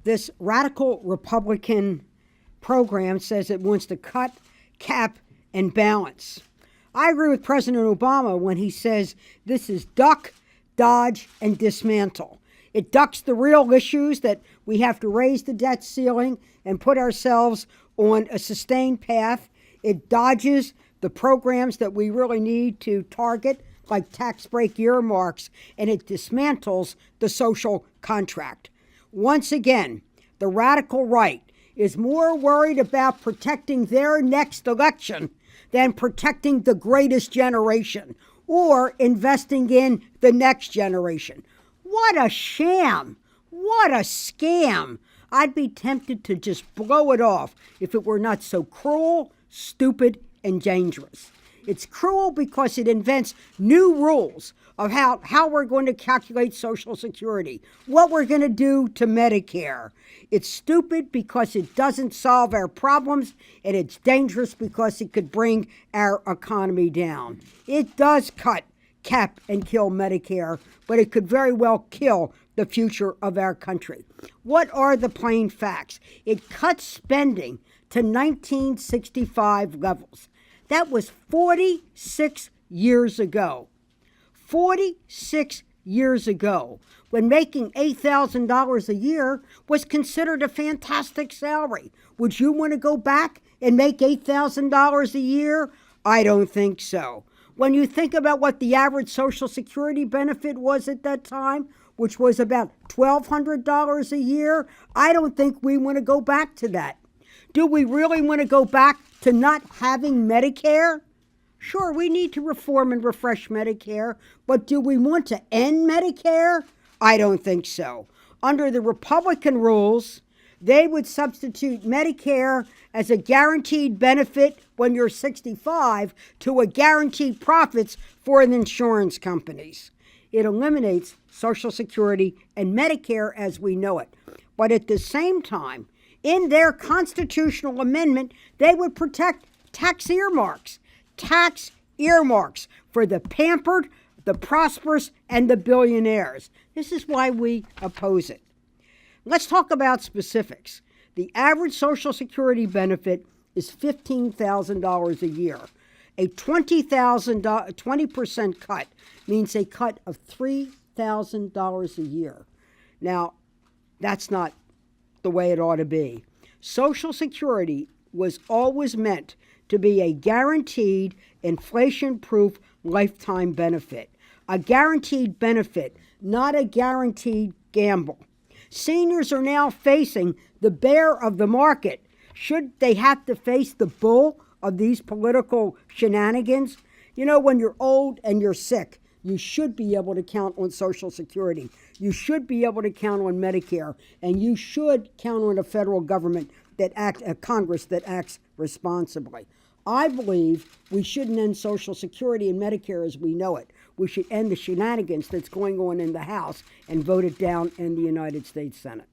This radical Republican program says it wants to cut, cap, and balance. I agree with President Obama when he says this is duck, dodge, and dismantle. It ducks the real issues that we have to raise the debt ceiling and put ourselves on a sustained path. It dodges the programs that we really need to target, like tax break earmarks, and it dismantles the social contract. Once again, the radical right is more worried about protecting their next election than protecting the greatest generation or investing in the next generation. What a sham! What a scam! I'd be tempted to just blow it off if it were not so cruel, stupid, and dangerous. It's cruel because it invents new rules of how we're going to calculate Social Security, what we're going to do to Medicare. It's stupid because it doesn't solve our problems, and it's dangerous because it could bring our economy down. It does cut, cap, and kill Medicare, but it could very well kill the future of our country. What are the plain facts? It cuts spending to 1965 levels. That was 46 years ago. 46 years ago, when making $8,000 a year was considered a fantastic salary. Would you want to go back and make $8,000 a year? I don't think so. When you think about what the average Social Security benefit was at that time, which was about $1,200 a year, I don't think we want to go back to that. Do we really want to go back to not having Medicare? Sure, we need to reform and refresh Medicare, but do we want to end Medicare? I don't think so. Under the Republican rules, they would substitute Medicare as a guaranteed benefit when you're 65 to a guaranteed profits for the insurance companies. It eliminates Social Security and Medicare as we know it. But at the same time, in their constitutional amendment, they would protect tax earmarks for the pampered, the prosperous, and the billionaires. This is why we oppose it. Let's talk about specifics. The average Social Security benefit is $15,000 a year. A 20% cut means a cut of $3,000 a year. Now, that's not the way it ought to be. Social Security was always meant to be a guaranteed, inflation-proof lifetime benefit. A guaranteed benefit, not a guaranteed gamble. Seniors are now facing the bear of the market. Should they have to face the bull of these political shenanigans? You know, when you're old and you're sick, you should be able to count on Social Security. You should be able to count on Medicare. And you should count on a federal government a Congress that acts responsibly. I believe we shouldn't end Social Security and Medicare as we know it. We should end the shenanigans that's going on in the House and vote it down in the United States Senate.